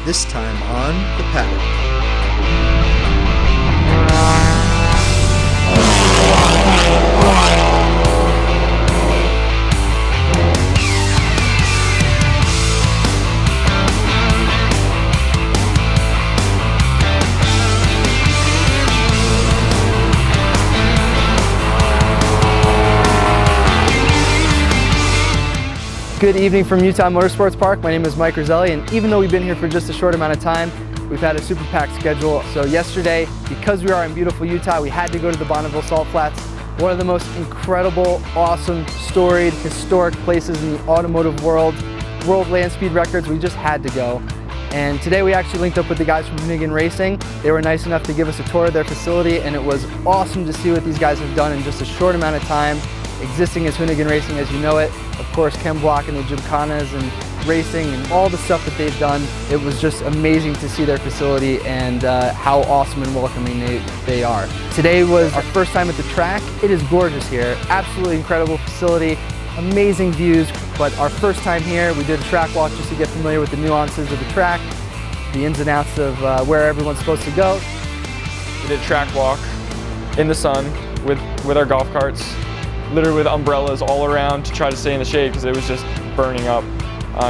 this time on The Paddock. Good evening from Utah Motorsports Park. My name is Mike Roselli, and even though we've been here for just a short amount of time, we've had a super packed schedule. So yesterday, because we are in beautiful Utah, we had to go to the Bonneville Salt Flats, one of the most incredible, awesome, storied, historic places in the automotive world. World land speed records, we just had to go. And today we actually linked up with the guys from Hoonigan Racing. They were nice enough to give us a tour of their facility, and it was awesome to see what these guys have done in just a short amount of time, existing as Hoonigan Racing as you know it. Of course, Ken Block and the Gymkhanas and racing and all the stuff that they've done. It was just amazing to see their facility and how awesome and welcoming they are. Today was our first time at the track. It is gorgeous here. Absolutely incredible facility, amazing views. But our first time here, we did a track walk just to get familiar with the nuances of the track, the ins and outs of where everyone's supposed to go. We did a track walk in the sun with our golf carts, literally with umbrellas all around to try to stay in the shade because it was just burning up.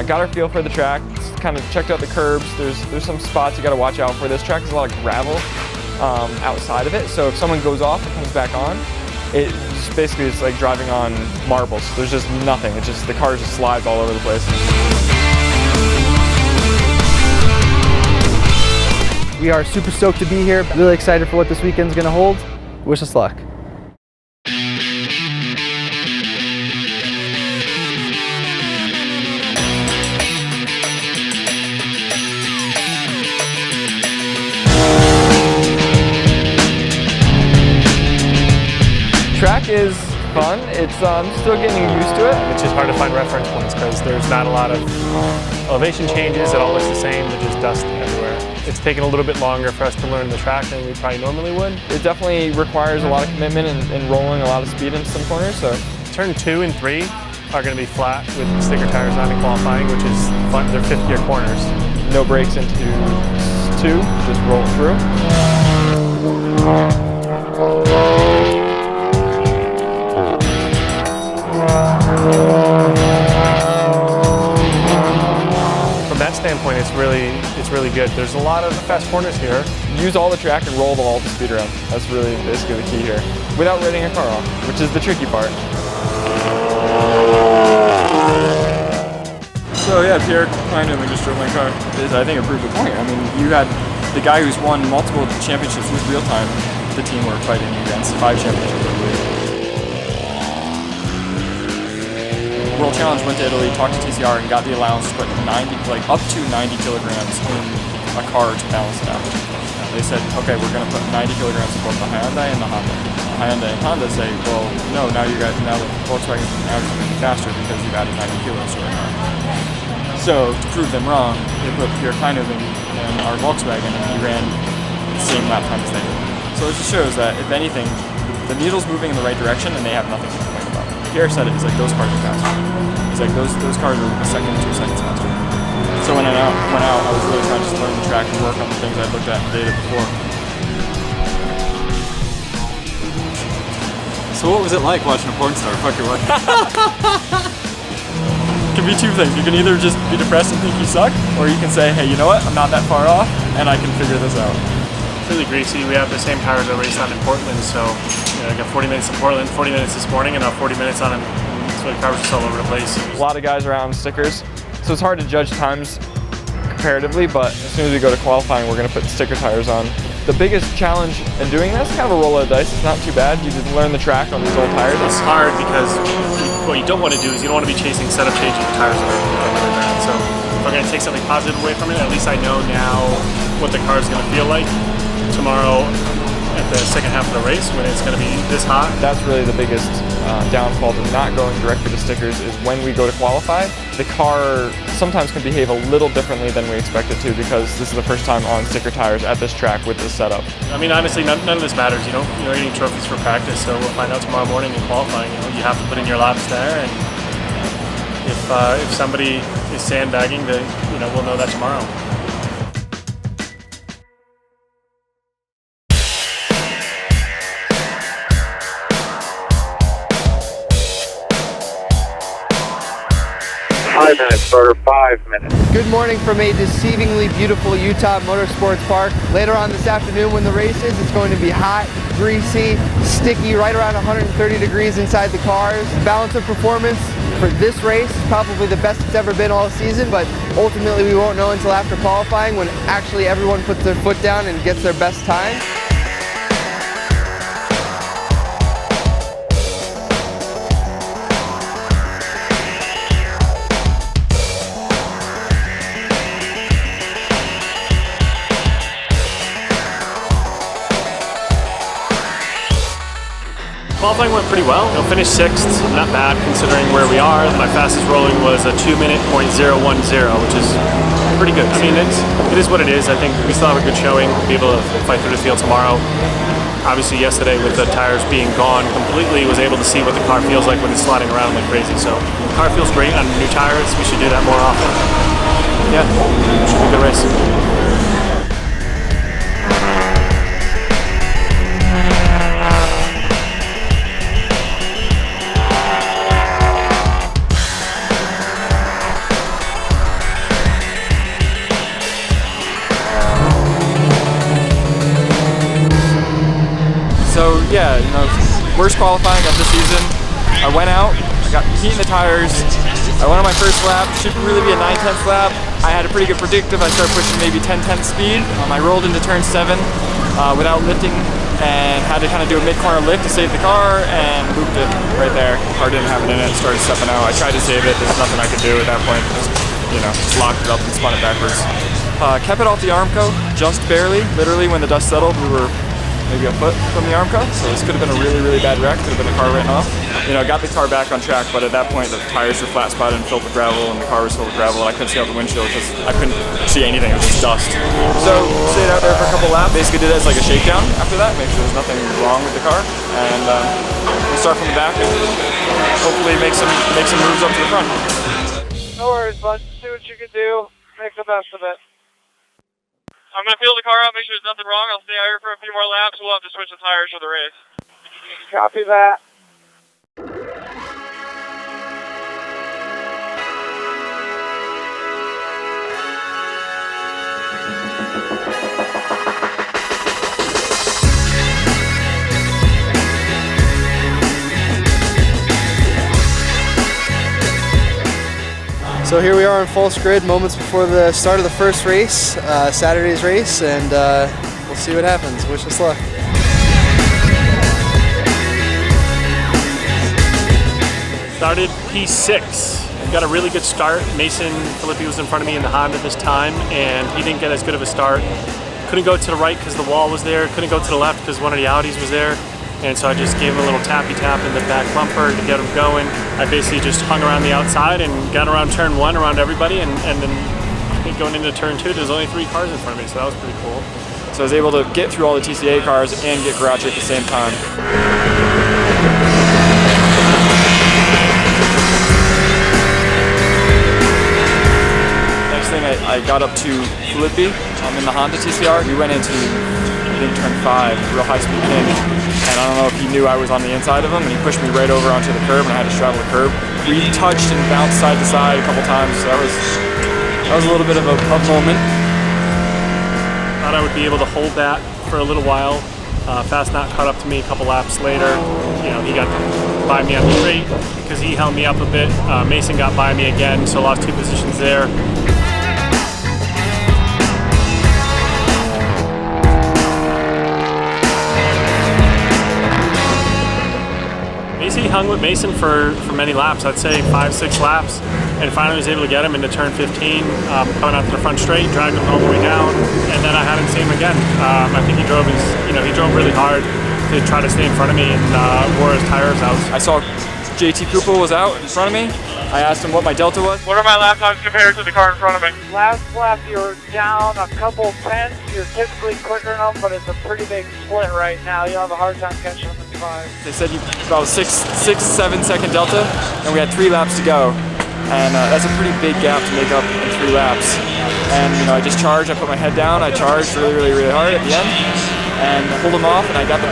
Got our feel for the track, kind of checked out the curbs. There's some spots you got to watch out for. This track has a lot of gravel outside of it, so if someone goes off and comes back on, it just basically it's like driving on marbles. There's just nothing. It's just the car just slides all over the place. We are super stoked to be here. Really excited for what this weekend's going to hold. Wish us luck. Track is fun. It's still getting used to it. It's just hard to find reference points because there's not a lot of elevation changes. It all looks the same. There's just dust everywhere. It's taken a little bit longer for us to learn the track than we probably normally would. It definitely requires a lot of commitment and rolling a lot of speed into some corners. So Turn 2 and 3 are going to be flat with sticker tires on in qualifying, which is fun. They're fifth-gear corners. no brakes into 2, just roll through. From that standpoint, it's really good. There's a lot of fast corners here. Use all the track and roll all the speed around. That's really basically the key here, without writing a car off, which is the tricky part. So yeah, Pierre Klein just drove my car. I think it proved the point. I mean, you had the guy who's won multiple championships with real time. The team were fighting against 5 championships. World Challenge went to Italy, talked to TCR, and got the allowance to put up to 90 kilograms in a car to balance it out. They said, okay, we're going to put 90 kilograms in both the Hyundai and the Honda. The Hyundai and Honda say, well, no, now the Volkswagen now is going to be faster because you've added 90 kilos to our car. So to prove them wrong, they put Pierre Klein in our Volkswagen, and he ran the same lap time as they did. So it just shows that, if anything, the needle's moving in the right direction, and they have nothing to complain about. Pierre said it, he's like, those cars are faster. He's like, those cars are a second, 2 seconds faster. So when I went out, I was really trying to just learn the track and work on the things I'd looked at the data before. So what was it like watching a porn star fuck your wife? It can be 2 things. You can either just be depressed and think you suck, or you can say, hey, you know what, I'm not that far off, and I can figure this out. It's really greasy. We have the same tires I raced on in Portland, so I got 40 minutes in Portland, 40 minutes this morning, and now 40 minutes on it. So the car was just all over the place. A lot of guys are out on stickers, so it's hard to judge times comparatively, but as soon as we go to qualifying, we're going to put sticker tires on. The biggest challenge in doing this, kind of a roll of the dice, it's not too bad. You just learn the track on these old tires. It's hard because what you don't want to do is you don't want to be chasing setup changes of tires that are really bad. So if I'm going to take something positive away from it, at least I know now what the car is going to feel like tomorrow at the second half of the race when it's going to be this hot. That's really the biggest downfall to not going directly to stickers is when we go to qualify, the car sometimes can behave a little differently than we expect it to because this is the first time on sticker tires at this track with this setup. I mean, honestly, none of this matters. You're getting trophies for practice, so we'll find out tomorrow morning in qualifying. You have to put in your laps there, and if somebody is sandbagging, we'll know that tomorrow. 5 minutes, starter 5 minutes. Good morning from a deceivingly beautiful Utah Motorsports Park. Later on this afternoon when the race is, it's going to be hot, greasy, sticky, right around 130 degrees inside the cars. Balance of performance for this race is probably the best it's ever been all season, but ultimately we won't know until after qualifying when actually everyone puts their foot down and gets their best time. Qualifying went pretty well. Finished 6th, not bad considering where we are. My fastest rolling was a 2:0.010, which is pretty good. I mean, it is what it is. I think we still have a good showing. Be able to fight through the field tomorrow. Obviously, yesterday with the tires being gone completely, was able to see what the car feels like when it's sliding around like crazy. So the car feels great on new tires. We should do that more often. Yeah, should be a good race. So yeah, worst qualifying of the season. I went out, I got heat in the tires. I went on my first lap, should really be a 9/10 lap. I had a pretty good predictive. I started pushing maybe 10/10 speed. I rolled into turn 7 without lifting and had to kind of do a mid-corner lift to save the car and looped it right there. Car didn't have it in it, started stepping out. I tried to save it, there's nothing I could do at that point. Just locked it up and spun it backwards. Kept it off the Armco, just barely. Literally when the dust settled, we were maybe a foot from the Armco, so this could have been a really, really bad wreck. Could have been the car written off. Got the car back on track, but at that point the tires were flat spotted and filled with gravel, and the car was filled with gravel, and I couldn't see out the windshield because I couldn't see anything. It was just dust. So stayed out there for a couple laps. Basically did it as like a shakedown after that, make sure there's nothing wrong with the car, and we'll start from the back and hopefully make some moves up to the front. No worries, bud. Do what you can do. Make the best of it. I'm going to feel the car out, make sure there's nothing wrong. I'll stay out here for a few more laps. We'll have to switch the tires for the race. Copy that. So here we are on False Grid, moments before the start of the first race, Saturday's race, and we'll see what happens. Wish us luck. Started P6. Got a really good start. Mason Filippi was in front of me in the Honda this time, and he didn't get as good of a start. Couldn't go to the right because the wall was there. Couldn't go to the left because one of the Audis was there. And so I just gave him a little tappy tap in the back bumper to get him going. I basically just hung around the outside and got around turn 1 around everybody, and then going into turn 2, there's only 3 cars in front of me, so that was pretty cool. So I was able to get through all the TCA cars and get Garachi at the same time. Next thing, I got up to Filippi in the Honda TCR. We went into, I think, turn 5, real high-speed kick. And I don't know if he knew I was on the inside of him, and he pushed me right over onto the curb, and I had to straddle the curb. We touched and bounced side to side a couple times, so that was a little bit of a moment. Thought I would be able to hold that for a little while. Fast Knot caught up to me a couple laps later. He got by me on the straight because he held me up a bit. Mason got by me again, so lost 2 positions there. He hung with Mason for many laps, I'd say 5-6 laps, and finally was able to get him into turn 15, coming out to the front straight, dragged him all the way down, and then I hadn't seen him again. I think he drove really hard to try to stay in front of me and wore his tires out. I saw JT Cooper was out in front of me. I asked him what my delta was. What are my lap times compared to the car in front of me? Last lap you were down a couple tenths. You're typically quicker than them, but it's a pretty big split right now. You'll have a hard time catching them in 5. They said about a 6-7 second delta, and we had 3 laps to go. And that's a pretty big gap to make up in 3 laps. And I just charged, I put my head down, I charged really hard at the end, and pulled him off, and I got the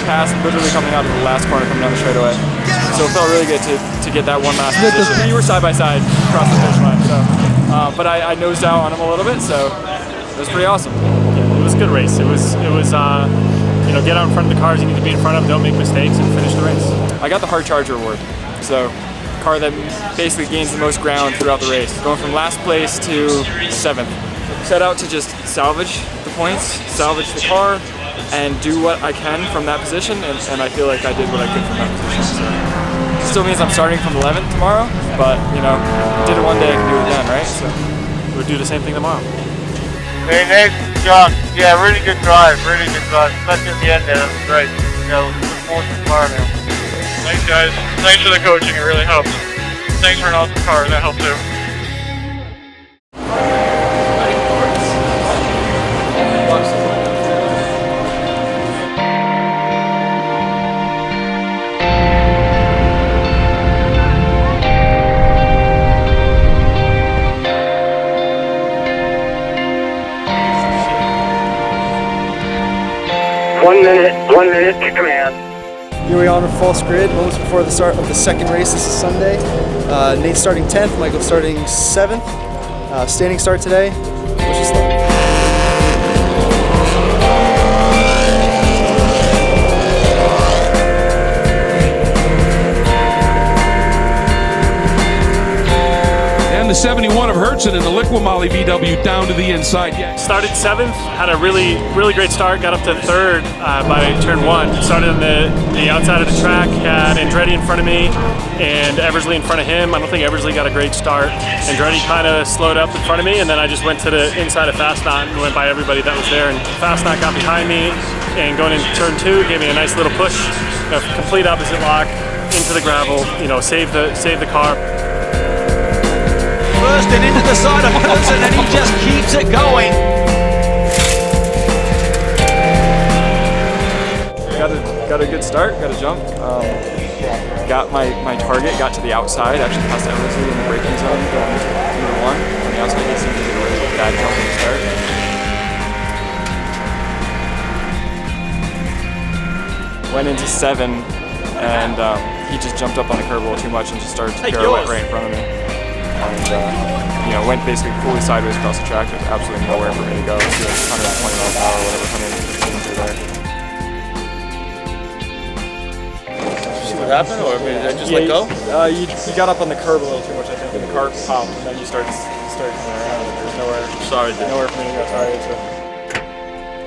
pass literally coming out of the last corner coming down the straightaway. So it felt really good to get that one last position. You were side by side across the finish line, so but I nosed out on him a little bit, so it was pretty awesome. Yeah, it was a good race. It was you know, get out in front of the cars you need to be in front of, don't make mistakes, and finish the race. I got the Hard Charger award, so car that basically gains the most ground throughout the race, going from last place to 7th. Set out to just salvage the points, salvage the car, and do what I can from that position, and I feel like I did what I could from that position. So it still means I'm starting from 11th tomorrow, but you know, did it one day, I can do it again, right? So We'll do the same thing tomorrow. Hey, nice job. Yeah, really good drive, especially at the end there. That was great. Yeah, look forward to tomorrow now. Thanks, guys. Thanks for the coaching. It really helps. Thanks for an awesome car. That helped too. One minute to command. Here we are on a false grid, moments before the start of the second race. This is Sunday. Nate starting 10th, Michael starting 7th. Standing start today. Wish us luck. And the 71 of Hertzen in the Liqui Moly VW down to the inside. Yeah. Started 7th, had a really great start, got up to 3rd by turn 1. Started on the outside of the track, had Andretti in front of me and Eversley in front of him. I don't think Eversley got a great start. Andretti kind of slowed up in front of me, and then I just went to the inside of Fastnot and went by everybody that was there, and Fastnot got behind me, and going into turn 2 gave me a nice little push, a complete opposite lock into the gravel, you know, save the car. First and into the side of Hertzen, and he just keeps it going. Got a good start, got a jump. Got my target, got to the outside, actually passed Eversley in the braking zone, going into 1. On the outside, he seemed to do a really bad jump from the start. Went into 7, and he just jumped up on the curb a little too much and just started to pirouette right in front of me. And you know, went basically fully sideways across the track. There's absolutely nowhere for me to go. It's like 120 miles an hour, whatever, 115 there. See what happened, or did I just let go? You got up on the curb a little too much, I think, and the car popped, and then you started coming around, and there's nowhere for me to go. Sorry.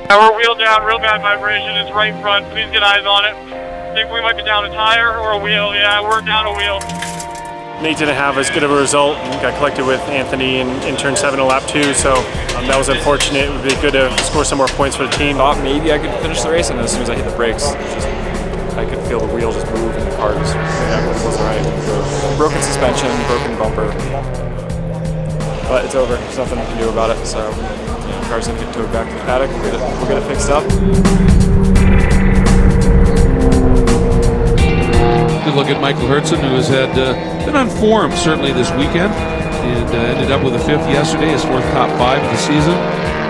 Our wheel down, real bad vibration. It's right in front. Please get eyes on it. Think we might be down a tire or a wheel. Yeah, we're down a wheel. Nate didn't have as good of a result. Got collected with Anthony in turn 7 of lap 2, so that was unfortunate. It would be good to score some more points for the team. Thought maybe I could finish the race, and as soon as I hit the brakes, I could feel the wheel just move and the car just wasn't right. So, broken suspension, broken bumper, but it's over. There's nothing we can do about it. So the car's gonna get towed back to the paddock. We'll get it fixed up. Good look at Michael Hertzen, who has had been on form certainly this weekend, and ended up with a 5th yesterday, his 4th top 5 of the season.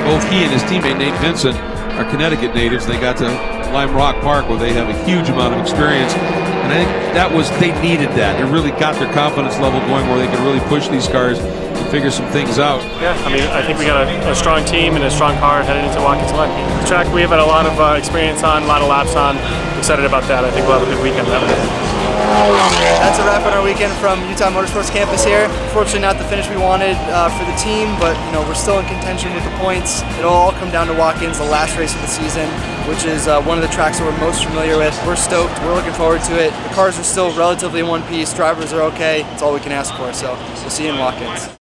Both he and his teammate Nate Vincent are Connecticut natives. They got to Lime Rock Park, where they have a huge amount of experience, and I think they needed that. It really got their confidence level going, where they could really push these cars and figure some things out. Yeah, I mean, I think we got a strong team and a strong car headed into Watkins Glen. The track we have had a lot of experience on, a lot of laps on. Excited about that. I think we'll have a good weekend. That's a wrap on our weekend from Utah Motorsports campus here. Fortunately, not the finish we wanted for the team, but you know, we're still in contention with the points. It'll all come down to Watkins, the last race of the season, which is one of the tracks that we're most familiar with. We're stoked. We're looking forward to it. The cars are still relatively in one piece. Drivers are okay. It's all we can ask for. So we'll see you in Watkins.